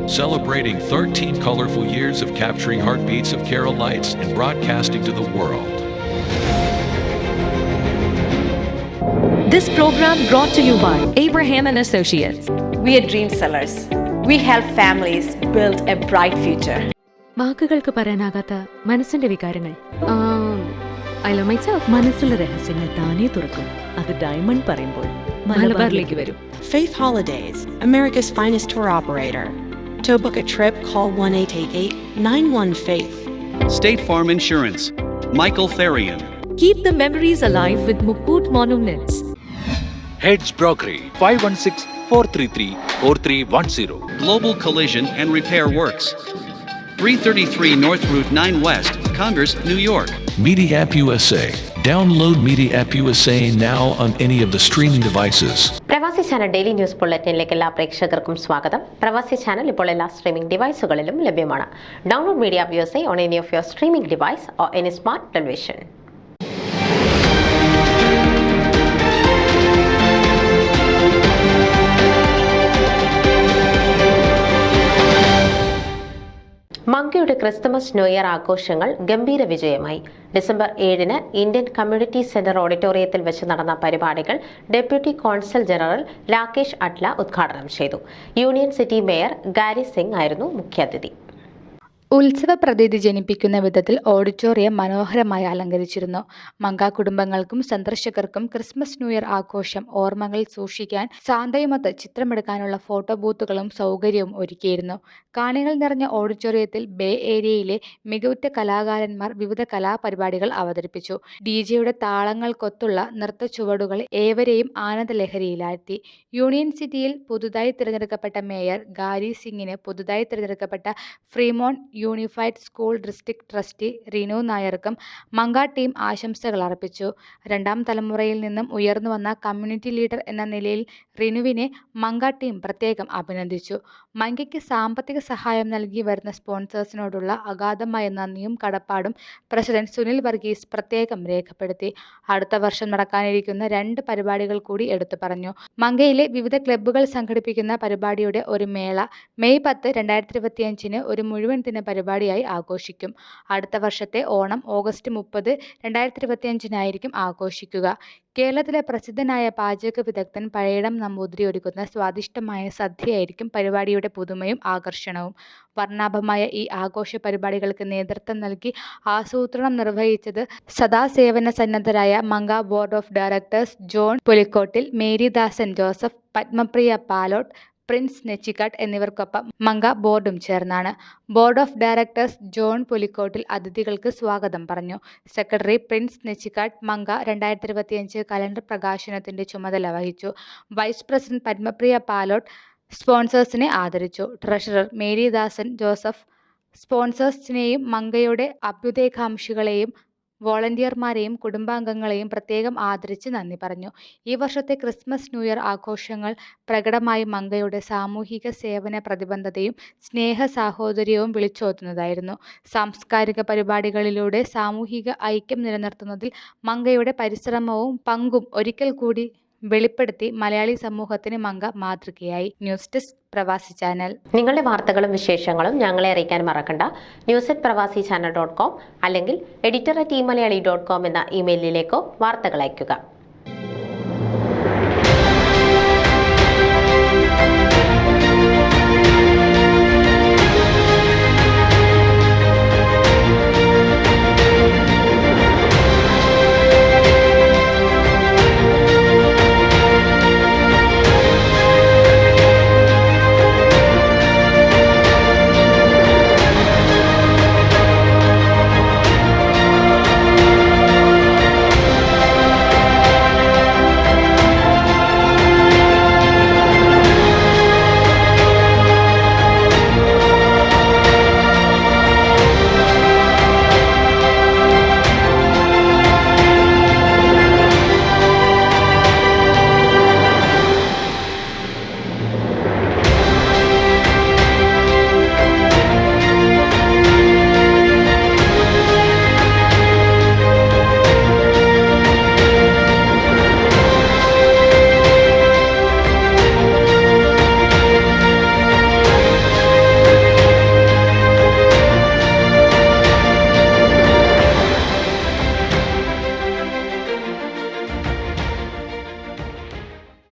celebrating 13 colorful years of capturing heartbeats of Kerala lights and broadcasting to the world. This program brought to you by Abraham and Associates. We are dream sellers. We help families build a bright future. വാക്കുകൾക്ക് പറയാനാകാത്ത മനസ്സിന്റെ വികാരങ്ങൾ. I love myself. മനസ്സിലെ രഹസ്യങ്ങൾ താനേ തുറക്കും. അത് diamond പറയുമ്പോൾ മലബാറിലേക്ക് വരും. Faith Holidays, America's finest tour operator. To book a trip, call 1-888-91-FAITH. State Farm Insurance, Michael Therian. Keep the memories alive with Mukut Monuments. Heads Brokery 516-433-4310. Global Collision and Repair Works, 333 North Route 9 West, Congress, New York. Media App USA. Download Media App USA now on any of the streaming devices. പ്രവാസി channel daily news ബുള്ളറ്റിനിലേക്ക് എല്ലാ പ്രേക്ഷകർക്കും സ്വാഗതം. പ്രവാസി channel ഇപ്പോൾ എല്ലാ streaming ഡിവൈസുകളിലും ലഭ്യമാണ്. Download media app USA on any of your streaming device or any smart television. മങ്കയുടെ Christmas new year ആഘോഷങ്ങൾ ഗംഭീര വിജയമായി. ഡിസംബർ 7-ന് ഇന്ത്യൻ കമ്മ്യൂണിറ്റി സെന്റർ ഓഡിറ്റോറിയത്തിൽ വെച്ച് നടന്ന പരിപാടികൾ deputy consul general Rakesh Atla ഉദ്ഘാടനം ചെയ്തു. Union City mayor Gary Singh ആയിരുന്നു മുഖ്യാതിഥി. ഉത്സവ പ്രതീതി ജനിപ്പിക്കുന്ന വിധത്തിൽ ഓഡിറ്റോറിയം മനോഹരമായി അലങ്കരിച്ചിരുന്നു. മങ്ക കുടുംബങ്ങൾക്കും സന്ദർശകർക്കും ക്രിസ്മസ് ന്യൂ ഇയർ ആഘോഷം ഓർമ്മകൾ സൂക്ഷിക്കാൻ സാന്തയുമൊത്ത് ചിത്രമെടുക്കാനുള്ള ഫോട്ടോ ബൂത്തുകളും സൗകര്യവും ഒരുക്കിയിരുന്നു. കാണികൾ നിറഞ്ഞ ഓഡിറ്റോറിയത്തിൽ ബേ ഏരിയയിലെ മികവുറ്റ കലാകാരന്മാർ വിവിധ കലാപരിപാടികൾ അവതരിപ്പിച്ചു. ഡിജെയുടെ താളങ്ങൾക്കൊത്തുള്ള നൃത്ത ചുവടുകൾ ഏവരെയും ആനന്ദലഹരിയിലാഴ്ത്തി. യൂണിയൻ സിറ്റിയിൽ പുതുതായി തിരഞ്ഞെടുക്കപ്പെട്ട മേയർ ഗാരി സിംഗിന് പുതുതായി തിരഞ്ഞെടുക്കപ്പെട്ട Fremont Unified School District trustee Rinu നായർക്കും മങ്ക ടീം ആശംസകൾ അർപ്പിച്ചു. രണ്ടാം തലമുറയിൽ നിന്നും ഉയർന്നു വന്ന കമ്മ്യൂണിറ്റി ലീഡർ എന്ന നിലയിൽ റിനുവിനെ മങ്ക ടീം പ്രത്യേകം അഭിനന്ദിച്ചു. മങ്കയ്ക്ക് സാമ്പത്തിക സഹായം നൽകി വരുന്ന സ്പോൺസേഴ്സിനോടുള്ള അഗാധമായ നന്ദിയും കടപ്പാടും പ്രസിഡന്റ് സുനിൽ വർഗീസ് പ്രത്യേകം രേഖപ്പെടുത്തി. അടുത്ത വർഷം നടക്കാനിരിക്കുന്ന 2 പരിപാടികൾ കൂടി എടുത്തു പറഞ്ഞു. മങ്കയിലെ വിവിധ ക്ലബ്ബുകൾ സംഘടിപ്പിക്കുന്ന പരിപാടിയുടെ ഒരു മേള മെയ് 10, 2025 ഒരു മുഴുവൻ ദിന പരിപാടിയായി ആഘോഷിക്കും. അടുത്ത വർഷത്തെ ഓണം ഓഗസ്റ്റ് 30, 2025 ആഘോഷിക്കുക. കേരളത്തിലെ പ്രസിദ്ധനായ പാചക വിദഗ്ധൻ പഴയിടം നമ്പൂതിരി ഒരുക്കുന്ന സ്വാദിഷ്ടമായ സദ്യയായിരിക്കും പരിപാടിയുടെ പുതുമയും ആകർഷണവും. വർണ്ണാഭമായ ഈ ആഘോഷ പരിപാടികൾക്ക് നേതൃത്വം നൽകി ആസൂത്രണം നിർവഹിച്ചത് സദാ സേവന സന്നദ്ധരായ MANCA board of directors John Pulikottil, Maridasan Joseph, Padmapriya Palott, Prince Nechikatt എന്നിവർക്കൊപ്പം മങ്ക ബോർഡും ചേർന്നാണ്. Board of directors John Pulikottil അതിഥികൾക്ക് സ്വാഗതം പറഞ്ഞു. Secretary Prince Nechikatt MANCA 2025 calendar പ്രകാശനത്തിന്റെ ചുമതല വഹിച്ചു. വൈസ് പ്രസിഡന്റ് പത്മപ്രിയ പാലോട്ട് സ്പോൺസേഴ്സിനെ ആദരിച്ചു. ട്രഷറർ മേരിദാസൻ ജോസഫ് സ്പോൺസേഴ്സിനെയും മങ്കയുടെ അഭ്യുദയകാംക്ഷികളെയും വോളണ്ടിയർമാരെയും കുടുംബാംഗങ്ങളെയും പ്രത്യേകം ആദരിച്ച് നന്ദി പറഞ്ഞു. ഈ വർഷത്തെ ക്രിസ്മസ് ന്യൂ ഇയർ ആഘോഷങ്ങൾ പ്രകടമായി മങ്കയുടെ സാമൂഹിക സേവന പ്രതിബദ്ധതയും സ്നേഹ സാഹോദര്യവും വിളിച്ചോതുന്നതായിരുന്നു. സാംസ്കാരിക പരിപാടികളിലൂടെ സാമൂഹിക ഐക്യം നിലനിർത്തുന്നതിൽ മങ്കയുടെ പരിശ്രമവും പങ്കും ഒരിക്കൽ കൂടി വെളിപ്പെടുത്തി മലയാളി സമൂഹത്തിന് മങ്ക മാതൃകയായി. ന്യൂസ് ഡെസ്ക് പ്രവാസി ചാനൽ. നിങ്ങളുടെ വാർത്തകളും വിശേഷങ്ങളും ഞങ്ങളെ അറിയിക്കാൻ മറക്കണ്ട. news@pravasichannel.com അല്ലെങ്കിൽ editor@eMalayali.com എന്ന ഇമെയിലിലേക്കോ വാർത്തകൾ അയയ്ക്കുക.